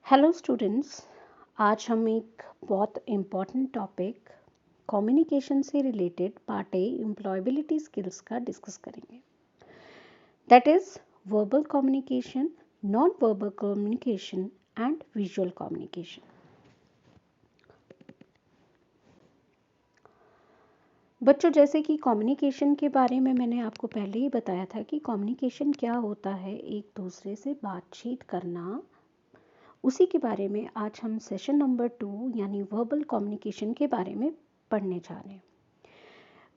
Hello students. आज हम एक बहुत इम्पॉर्टेंट टॉपिक कम्युनिकेशन से related part A employability skills का डिस्कस करेंगे। That is verbal communication, non verbal communication and visual communication. बच्चों, जैसे कि कम्युनिकेशन के बारे में मैंने आपको पहले ही बताया था कि कम्युनिकेशन क्या होता है, एक दूसरे से बातचीत करना। उसी के बारे में आज हम सेशन नंबर 2 यानी वर्बल कम्युनिकेशन के बारे में पढ़ने जा रहे हैं।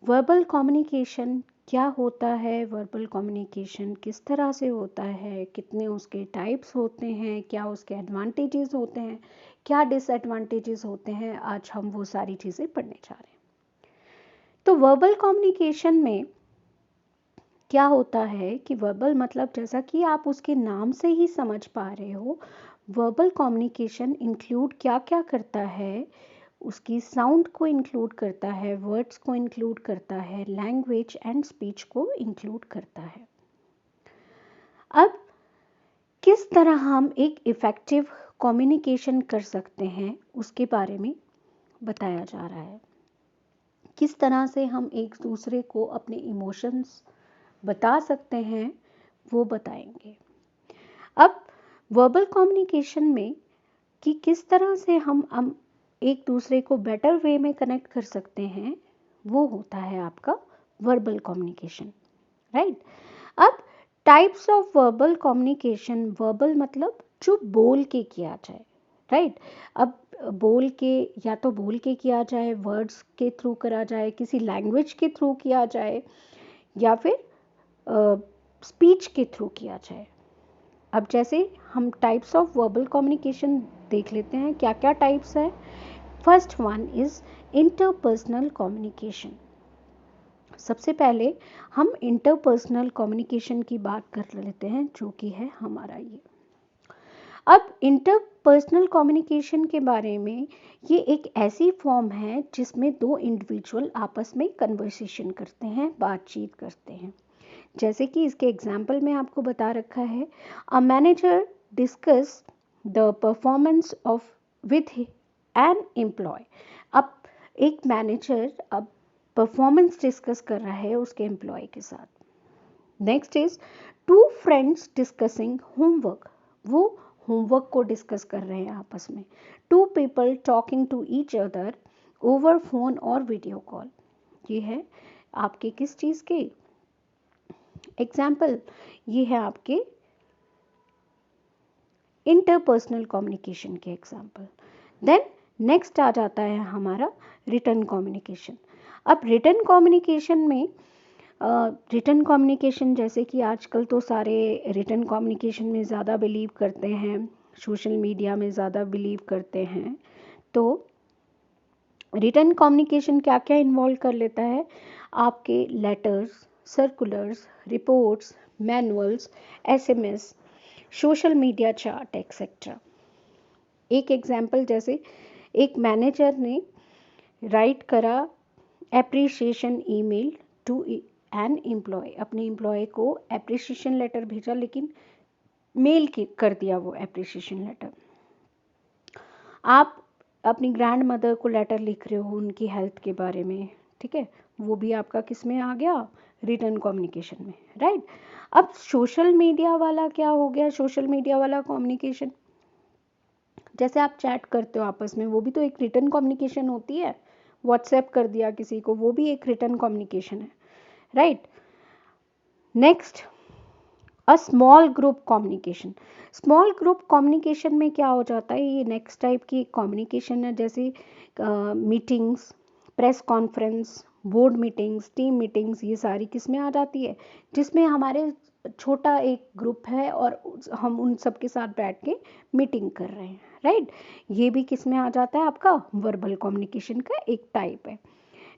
वर्बल कम्युनिकेशन क्या होता है, वर्बल कम्युनिकेशन किस तरह से होता है, कितने उसके टाइप्स होते हैं, क्या उसके एडवांटेजेस होते हैं, क्या डिसएडवांटेजेस होते हैं, आज हम वो सारी चीज़ें पढ़ने जा रहे हैं। तो वर्बल कम्युनिकेशन में क्या होता है कि वर्बल मतलब जैसा कि आप उसके नाम से ही समझ पा रहे हो, वर्बल कम्युनिकेशन इंक्लूड क्या क्या करता है, उसकी साउंड को इंक्लूड करता है, वर्ड्स को इंक्लूड करता है, लैंग्वेज एंड स्पीच को इंक्लूड करता है। अब किस तरह हम एक इफ़ेक्टिव कम्युनिकेशन कर सकते हैं उसके बारे में बताया जा रहा है। किस तरह से हम एक दूसरे को अपने इमोशंस बता सकते हैं वो बताएंगे। अब वर्बल कम्युनिकेशन में कि किस तरह से हम एक दूसरे को बेटर वे में कनेक्ट कर सकते हैं, वो होता है आपका वर्बल कम्युनिकेशन, राइट। अब types of verbal communication, verbal मतलब जो बोल के किया जाए, राइट। अब बोल के या तो बोल के किया जाए, वर्ड्स के थ्रू करा जाए, किसी लैंग्वेज के थ्रू किया जाए, या फिर स्पीच के थ्रू किया जाए। अब जैसे हम टाइप्स ऑफ वर्बल कम्युनिकेशन देख लेते हैं, क्या क्या टाइप्स है। First one is interpersonal communication. सबसे पहले हम इंटरपर्सनल कम्युनिकेशन की बात कर लेते हैं, जो कि है हमारा ये। अब इंटरपर्सनल कम्युनिकेशन के बारे में, ये एक ऐसी फॉर्म है जिसमें दो इंडिविजुअल आपस में कन्वर्सेशन करते हैं, बातचीत करते हैं। जैसे कि इसके एग्जाम्पल में आपको बता रखा है, a manager discuss the performance of with an employee. अब एक मैनेजर अब परफॉर्मेंस डिस्कस कर रहा है उसके एम्प्लॉय के साथ। Next is two friends discussing homework. वो होमवर्क को डिस्कस कर रहे हैं आपस में। Two people talking to each other over phone और वीडियो कॉल। ये है आपके किस चीज़ के एग्जाम्पल, ये है आपके इंटरपर्सनल कम्युनिकेशन के एग्जाम्पल। देन नेक्स्ट आ जाता है हमारा रिटन कम्युनिकेशन। अब रिटन कम्युनिकेशन में रिटन कम्युनिकेशन, जैसे कि आजकल तो सारे रिटन कम्युनिकेशन में ज़्यादा बिलीव करते हैं, सोशल मीडिया में ज़्यादा बिलीव करते हैं। तो रिटन कम्युनिकेशन क्या क्या इन्वॉल्व कर लेता है, आपके letters, circulars, reports, manuals, SMS, social media chart etcetera. एक एग्जाम्पल, जैसे एक मैनेजर ने राइट करा appreciation email to an employee, अपने एम्प्लॉय को एप्रिसिएशन लेटर भेजा, लेकिन मेल कर दिया वो एप्रिसिएशन लेटर। आप अपनी ग्रैंड मदर को लेटर लिख रहे हो उनकी हेल्थ के बारे में, ठीक है, वो भी आपका किस में आ गया, रिटन कम्युनिकेशन में, राइट। अब सोशल मीडिया वाला क्या हो गया, सोशल मीडिया वाला कम्युनिकेशन, जैसे आप चैट करते हो आपस में, वो भी तो एक रिटन कम्युनिकेशन होती है। व्हाट्सएप कर दिया किसी को, वो भी एक रिटन कम्युनिकेशन है, right. Next, a small group communication. Small group communication में क्या हो जाता है, ये नेक्स्ट टाइप की कम्युनिकेशन है, जैसे meetings, press conference, board meetings, team meetings, ये सारी किस में आ जाती है, जिसमें हमारे छोटा एक ग्रुप है और हम उन सब के साथ बैठ के मीटिंग कर रहे हैं, राइट। ये भी किस में आ जाता है, आपका वर्बल कम्युनिकेशन का एक टाइप है।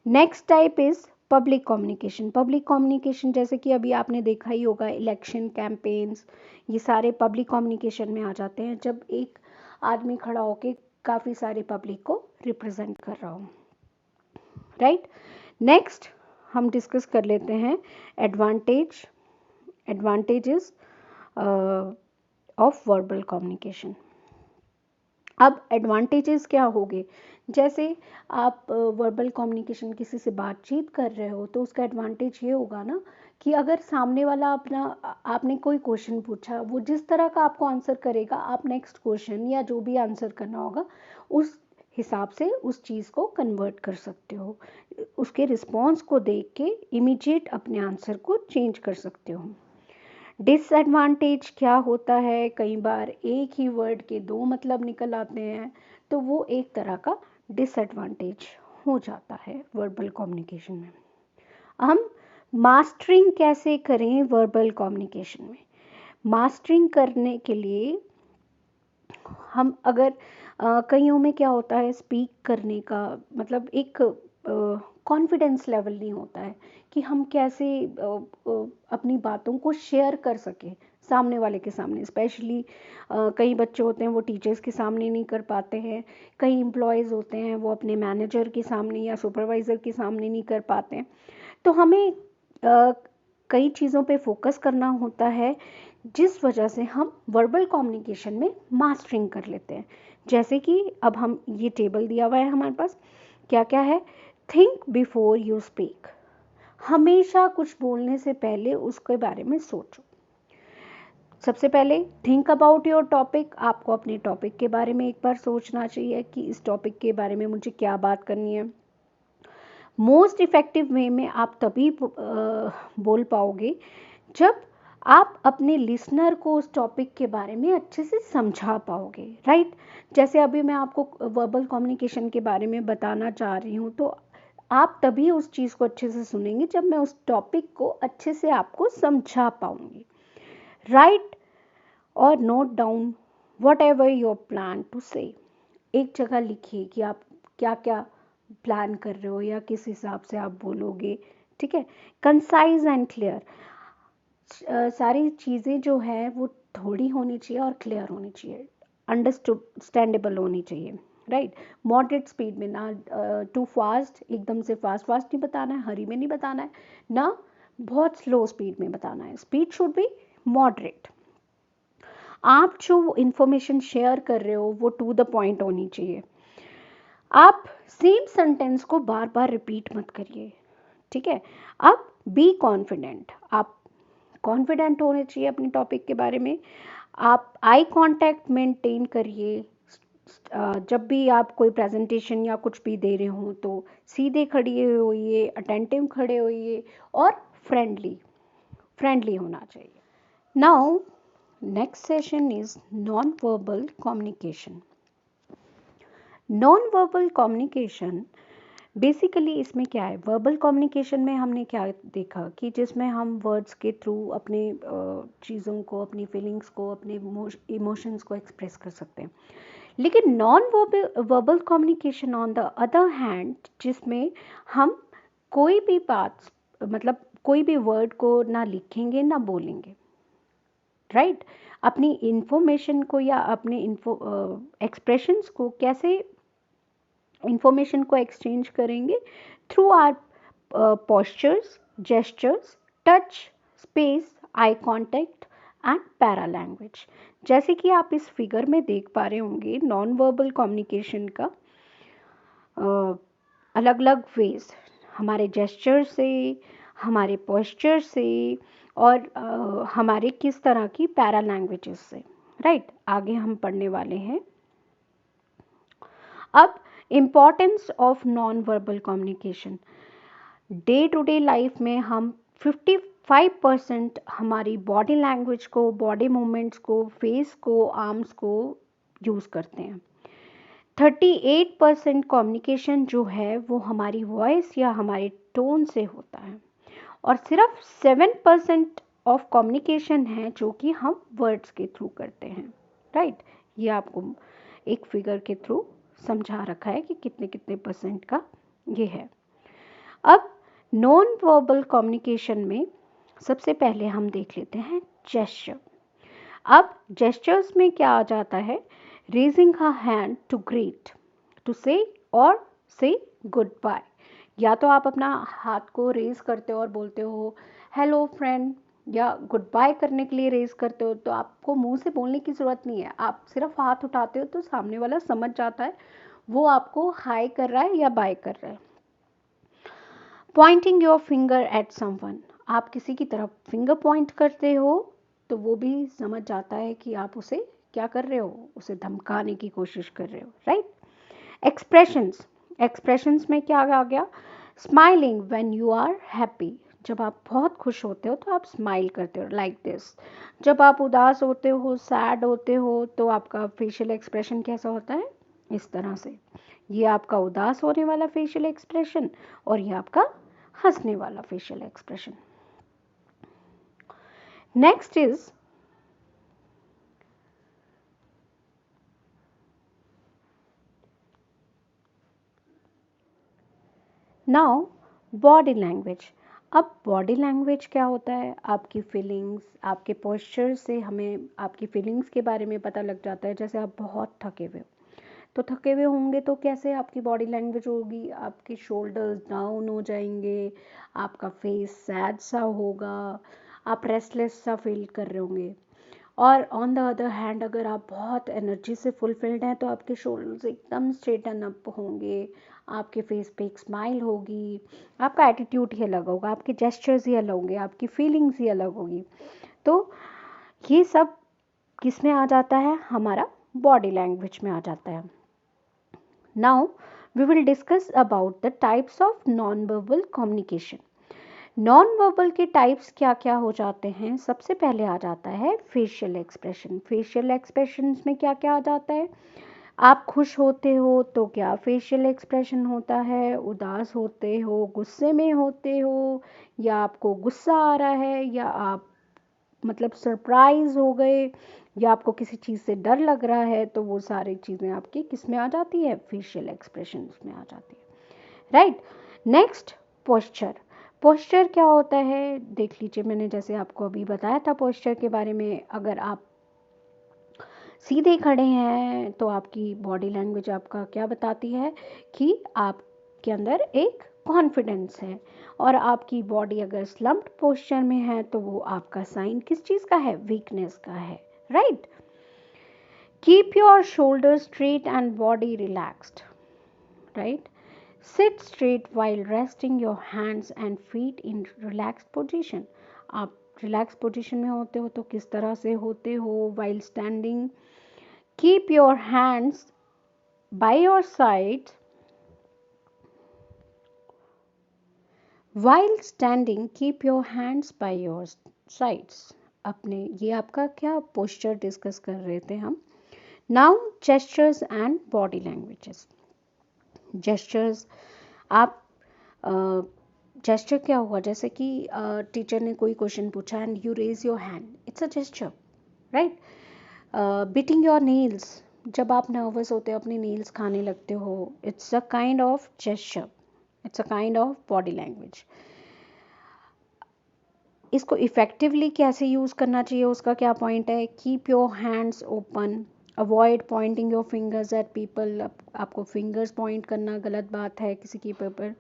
Next type is public communication. Public communication जैसे कि अभी आपने देखा ही होगा, इलेक्शन कैंपेन्स, ये सारे पब्लिक कम्युनिकेशन में आ जाते हैं, जब एक आदमी खड़ा होकर काफ़ी सारे पब्लिक को रिप्रेजेंट कर रहा हो, राइट। नेक्स्ट हम डिस्कस कर लेते हैं एडवांटेजेस ऑफ वर्बल कम्युनिकेशन। अब एडवांटेजेस क्या होंगे, जैसे आप वर्बल कम्युनिकेशन किसी से बातचीत कर रहे हो तो उसका एडवांटेज ये होगा ना कि अगर सामने वाला आपने कोई क्वेश्चन पूछा, वो जिस तरह का आपको आंसर करेगा, आप नेक्स्ट क्वेश्चन या जो भी आंसर करना होगा उस हिसाब से उस चीज़ को कन्वर्ट कर सकते हो, उसके रिस्पॉन्स को देख के इमीडिएट अपने आंसर को चेंज कर सकते हो। डिसएडवांटेज क्या होता है, कई बार एक ही वर्ड के दो मतलब निकल आते हैं, तो वो एक तरह का डिसएडवांटेज हो जाता है वर्बल कम्युनिकेशन में। हम मास्टरिंग कैसे करें वर्बल कम्युनिकेशन में? मास्टरिंग करने के लिए हम अगर कईयों में क्या होता है, स्पीक करने का मतलब एक कॉन्फिडेंस लेवल नहीं होता है कि हम कैसे अपनी बातों को शेयर कर सकें सामने वाले के सामने। स्पेशली कई बच्चे होते हैं वो टीचर्स के सामने नहीं कर पाते हैं, कई एम्प्लॉयज़ होते हैं वो अपने मैनेजर के सामने या सुपरवाइज़र के सामने नहीं कर पाते हैं। तो हमें कई चीज़ों पे फोकस करना होता है, जिस वजह से हम वर्बल कम्युनिकेशन में मास्टरिंग कर लेते हैं। जैसे कि अब हम ये टेबल दिया हुआ है हमारे पास, क्या क्या है? थिंक बिफोर यू स्पीक, हमेशा कुछ बोलने से पहले उसके बारे में सोचो। सबसे पहले थिंक अबाउट योर टॉपिक, आपको अपने टॉपिक के बारे में एक बार सोचना चाहिए कि इस टॉपिक के बारे में मुझे क्या बात करनी है। मोस्ट इफ़ेक्टिव वे में आप तभी बोल पाओगे जब आप अपने लिसनर को उस टॉपिक के बारे में अच्छे से समझा पाओगे, राइट? जैसे अभी मैं आपको वर्बल कम्युनिकेशन के बारे में बताना चाह रही हूँ, तो आप तभी उस चीज़ को अच्छे से सुनेंगे जब मैं उस टॉपिक को अच्छे से आपको समझा पाऊँगी। राइट और note down whatever your plan to say, एक जगह लिखिए कि आप क्या क्या प्लान कर रहे हो या किस हिसाब से आप बोलोगे, ठीक है? कंसाइज एंड क्लियर, सारी चीज़ें जो है वो थोड़ी होनी चाहिए और क्लियर होनी चाहिए, अंडरस्टैंडेबल होनी चाहिए, राइट? मॉडरेट स्पीड में ना, टू फास्ट, एकदम से फास्ट फास्ट नहीं बताना है, हरी में नहीं बताना है ना, बहुत स्लो स्पीड में बताना है। Speed should be moderate. आप जो इंफॉर्मेशन शेयर कर रहे हो वो टू द पॉइंट होनी चाहिए। आप सेम सेंटेंस को बार बार रिपीट मत करिए, ठीक है? अब बी कॉन्फिडेंट, आप कॉन्फिडेंट होने चाहिए अपने टॉपिक के बारे में। आप आई कांटेक्ट मेंटेन करिए, जब भी आप कोई प्रेजेंटेशन या कुछ भी दे रहे हो तो सीधे खड़े होइए, अटेंटिव खड़े होइए और फ्रेंडली फ्रेंडली होना चाहिए। Now next session is non verbal communication. Non verbal communication basically इसमें क्या है, वर्बल कम्युनिकेशन में हमने क्या देखा कि जिसमें हम वर्ड्स के थ्रू अपने चीज़ों को, अपनी फीलिंग्स को, अपने इमोशंस को एक्सप्रेस कर सकते हैं। लेकिन non verbal communication on the other hand, जिसमें हम कोई भी बात मतलब कोई भी वर्ड को ना लिखेंगे ना बोलेंगे, राइट? अपनी इंफॉर्मेशन को या अपने एक्सप्रेशंस को कैसे इंफॉर्मेशन को एक्सचेंज करेंगे? Through our postures, gestures, touch, space, eye contact and paralanguage. जैसे कि आप इस फिगर में देख पा रहे होंगे, नॉन वर्बल कम्युनिकेशन का अलग अलग वेज, हमारे जेस्चर से, हमारे पोस्चर से और हमारे किस तरह की पैरा लैंग्वेजेस से, राइट? आगे हम पढ़ने वाले हैं। अब importance of non verbal communication. Day to day life में हम 55% हमारी बॉडी लैंग्वेज को, बॉडी मूवमेंट्स को, फेस को, आर्म्स को यूज़ करते हैं। 38% कम्युनिकेशन जो है वो हमारी वॉइस या हमारे टोन से होता है और सिर्फ 7% ऑफ कम्युनिकेशन है जो कि हम वर्ड्स के थ्रू करते हैं, राइट? ये आपको एक फिगर के थ्रू समझा रखा है कि कितने कितने परसेंट का ये है। अब नॉन वर्बल कम्युनिकेशन में सबसे पहले हम देख लेते हैं जेस्चर। अब जेस्चर्स में क्या आ जाता है? Raising a hand to greet, to say और से गुड बाय। या तो आप अपना हाथ को रेज करते हो और बोलते हो हेलो फ्रेंड, या गुड बाय करने के लिए रेज करते हो, तो आपको मुंह से बोलने की ज़रूरत नहीं है, आप सिर्फ हाथ उठाते हो तो सामने वाला समझ जाता है वो आपको हाई कर रहा है या बाय कर रहा है। Pointing your finger at someone, आप किसी की तरफ फिंगर पॉइंट करते हो तो वो भी समझ जाता है कि आप उसे क्या कर रहे हो, उसे धमकाने की कोशिश कर रहे हो, राइट। एक्सप्रेशंस, एक्सप्रेशंस में क्या आ गया, smiling when you are happy, जब आप बहुत खुश होते हो तो आप स्माइल करते हो लाइक दिस। जब आप उदास होते हो, सैड होते हो, तो आपका फेशियल एक्सप्रेशन कैसा होता है, इस तरह से। ये आपका उदास होने वाला फेशियल एक्सप्रेशन और ये आपका हंसने वाला facial expression. Next is now body language. अब बॉडी लैंग्वेज क्या होता है, आपकी फीलिंग्स, आपके पोस्चर से हमें आपकी फीलिंग्स के बारे में पता लग जाता है। जैसे आप बहुत थके हुए हो, तो थके हुए होंगे तो कैसे आपकी बॉडी लैंग्वेज होगी, आपके शोल्डर्स डाउन हो जाएंगे, आपका फेस सैड सा होगा, आप रेस्टलेस सा फील कर रहे होंगे। और ऑन द अदर हैंड अगर आप बहुत एनर्जी से फुलफिल्ड हैं तो आपके शोल्डर्स एकदम स्ट्रेटन अप होंगे, आपके फेस पे एक स्माइल होगी, आपका एटीट्यूड ही अलग होगा, आपके जेस्चर्स ही अलग होंगे, आपकी फीलिंग्स ही अलग होगी। तो ये सब किस में आ जाता है, हमारा बॉडी लैंग्वेज में आ जाता है। Now we will discuss about the types of non verbal communication. Non verbal के टाइप्स क्या क्या हो जाते हैं, सबसे पहले आ जाता है फेशियल एक्सप्रेशन। फेशियल एक्सप्रेशंस में क्या क्या आ जाता है, आप खुश होते हो तो क्या फेशियल एक्सप्रेशन होता है, उदास होते हो, गुस्से में होते हो, या आपको गुस्सा आ रहा है, या आप मतलब सरप्राइज हो गए, या आपको किसी चीज़ से डर लग रहा है, तो वो सारी चीज़ें आपकी किस में आ जाती है, फेशियल एक्सप्रेशंस में आ जाती है, राइट। Next, posture. पोस्चर क्या होता है, देख लीजिए, मैंने जैसे आपको अभी बताया था पोस्चर के बारे में। अगर आप सीधे खड़े हैं तो आपकी बॉडी लैंग्वेज आपका क्या बताती है कि आपके अंदर एक कॉन्फिडेंस है। और आपकी बॉडी अगर स्लम्प्ड पोस्चर में है तो वो आपका साइन किस चीज़ का है, वीकनेस का है, right. Keep your shoulder straight and body relaxed, right. Sit straight while resting your hands and feet in relaxed position. आप रिलैक्स पोजीशन में होते हो तो किस तरह से होते हो, while standing keep your hands by your side, while standing keep your hands by your sides। अपने ये आपका क्या पोस्चर डिस्कस कर रहे थे हम। Now gestures and body languages. Gestures, आप जेस्चर क्या हुआ, जैसे कि टीचर ने कोई क्वेश्चन पूछा and you raise your hand, it's a gesture, right. Biting your nails, जब आप नर्वस होते हो अपने नेल्स खाने लगते हो, it's a kind of gesture, it's a kind of body language. इसको इफेक्टिवली कैसे यूज़ करना चाहिए, उसका क्या पॉइंट है, keep your hands open, avoid pointing your fingers eight people. आपको फिंगर्स पॉइंट करना गलत बात है किसी के ऊपर।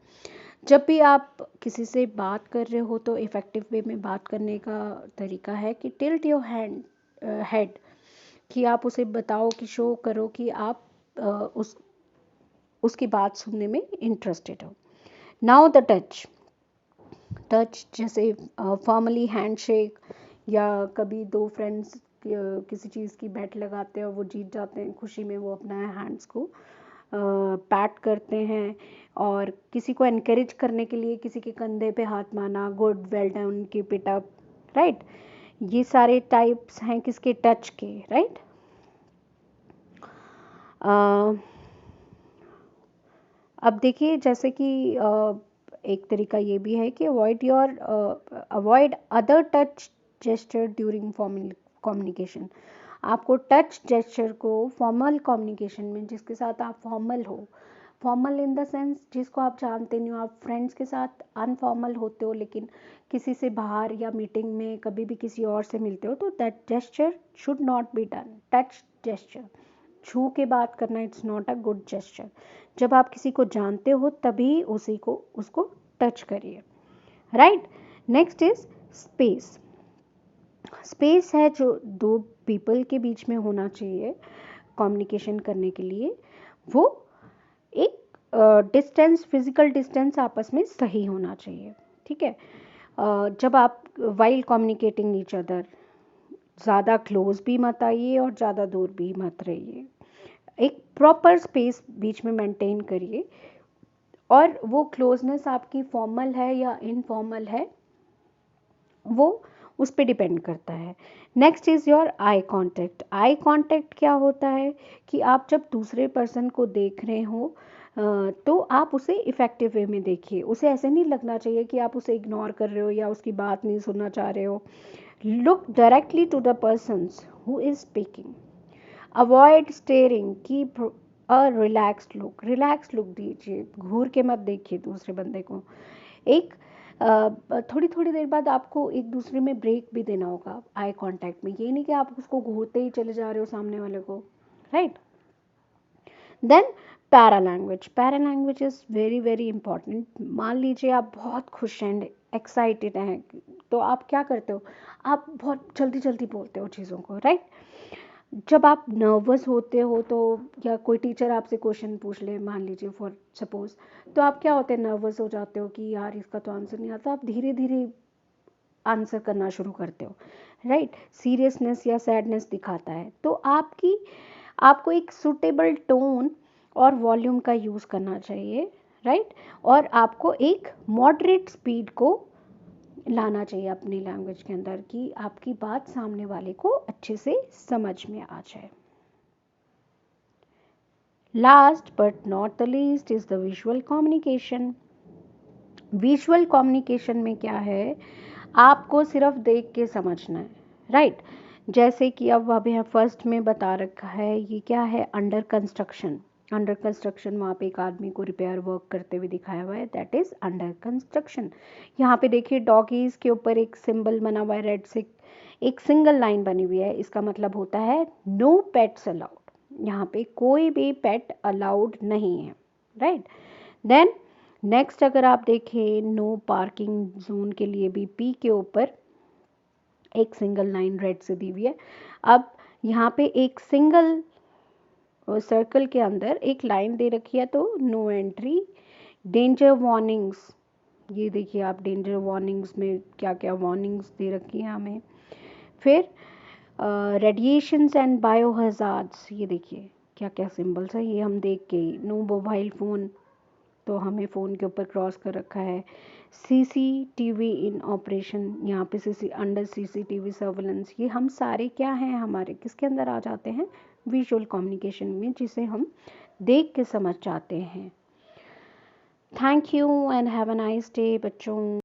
जब भी आप किसी से बात कर रहे हो तो इफ़ेक्टिव वे में बात करने का तरीका है कि टिल्ट योर हेड, कि आप उसे बताओ, कि शो करो कि आप उसकी बात सुनने में इंटरेस्टेड हो। Now the touch. टच जैसे फॉर्मली हैंडशेक, या कभी दो फ्रेंड्स किसी चीज़ की बेट लगाते हैं और वो जीत जाते हैं, खुशी में वो अपना हैंड्स को पैट करते हैं। और किसी को एनकरेज करने के लिए किसी के कंधे पे हाथ मारना, good, well done, keep it up, right. ये सारे टाइप्स हैं किसके, टच के, राइट। अब देखिए, जैसे कि एक तरीका ये भी है कि avoid other touch gesture during formal communication. आपको टच जेस्चर को फॉर्मल कम्युनिकेशन में, जिसके साथ आप फॉर्मल हो, फॉर्मल इन द सेंस जिसको आप जानते नहीं हो, आप फ्रेंड्स के साथ अनफॉर्मल होते हो, लेकिन किसी से बाहर या मीटिंग में कभी भी किसी और से मिलते हो, तो that gesture should not be done. Touch gesture, छू के बात करना, it's not a good gesture. जब आप किसी को जानते हो तभी उसको टच करिए, right. Next is space. Space है जो दो पीपल के बीच में होना चाहिए कम्युनिकेशन करने के लिए, वो एक डिस्टेंस, फिजिकल डिस्टेंस आपस में सही होना चाहिए, ठीक है। जब आप वाइल कम्युनिकेटिंग ईच अदर, ज़्यादा क्लोज भी मत आइए और ज़्यादा दूर भी मत रहिए, एक प्रॉपर स्पेस बीच में मेंटेन करिए। और वो क्लोजनेस आपकी फॉर्मल है या इनफॉर्मल है, वो उस पर डिपेंड करता है। Next is your eye contact. Eye contact क्या होता है कि आप जब दूसरे पर्सन को देख रहे हो तो आप उसे इफ़ेक्टिव वे में देखिए। उसे ऐसे नहीं लगना चाहिए कि आप उसे इग्नोर कर रहे हो या उसकी बात नहीं सुनना चाह रहे हो। Look directly to the persons who is speaking, avoid staring, keep a relaxed look दीजिए, घूर के मत देखिए दूसरे बंदे को। एक थोड़ी थोड़ी देर बाद आपको एक दूसरे में ब्रेक भी देना होगा आई कांटेक्ट में, ये नहीं कि आप उसको घूरते ही चले जा रहे हो सामने वाले को, right. Then paralanguage is very very important. मान लीजिए आप बहुत खुश हैं, एक्साइटेड हैं, तो आप क्या करते हो, आप बहुत जल्दी जल्दी बोलते हो चीज़ों को, राइट। जब आप नर्वस होते हो तो, या कोई टीचर आपसे क्वेश्चन पूछ ले मान लीजिए फॉर सपोज, तो आप क्या होते हैं, नर्वस हो जाते हो कि यार इसका तो आंसर नहीं आता, आप धीरे धीरे आंसर करना शुरू करते हो, राइट। सीरियसनेस या सैडनेस दिखाता है, तो आपको एक सूटेबल टोन और वॉल्यूम का यूज़ करना चाहिए, राइट। और आपको एक मॉडरेट स्पीड को लाना चाहिए अपनी लैंग्वेज के अंदर कि आपकी बात सामने वाले को अच्छे से समझ में आ जाए। Last but not the least is the visual communication. Visual communication में क्या है, आपको सिर्फ देख के समझना है, राइट। जैसे कि अब अभी फर्स्ट में बता रखा है, ये क्या है, अंडर कंस्ट्रक्शन। अंडर कंस्ट्रक्शन, वहाँ पे एक आदमी को रिपेयर वर्क करते हुए दिखाया हुआ है, दैट इज अंडर कंस्ट्रक्शन। यहाँ पे देखिए डॉगीज के ऊपर एक सिंबल बना हुआ है रेड से, एक सिंगल लाइन बनी हुई है, इसका मतलब होता है नो पेट्स अलाउड। यहाँ पे कोई भी पेट अलाउड नहीं है, राइट। देन नेक्स्ट अगर आप देखें, नो पार्किंग जोन के लिए भी पी के ऊपर एक सिंगल लाइन रेड से दी हुई है। अब यहाँ पे एक सिंगल सर्कल के अंदर एक लाइन दे रखी है, तो नो एंट्री। डेंजर वार्निंग्स, ये देखिए आप, डेंजर वार्निंग्स में क्या क्या वार्निंग्स दे रखी है हमें। फिर रेडिएशंस एंड बायो हजार्ड्स, ये देखिए क्या क्या सिंबल्स है, ये हम देख के, नो मोबाइल फ़ोन, तो हमें फ़ोन के ऊपर क्रॉस कर रखा है। सीसीटीवी इन ऑपरेशन, यहाँ पे अंडर सीसीटीवी सर्वेलेंस, ये हम सारे क्या हैं, हमारे किसके अंदर आ जाते हैं, विजुअल कम्युनिकेशन में, जिसे हम देख के समझ जाते हैं। Thank you and have a nice day बच्चों।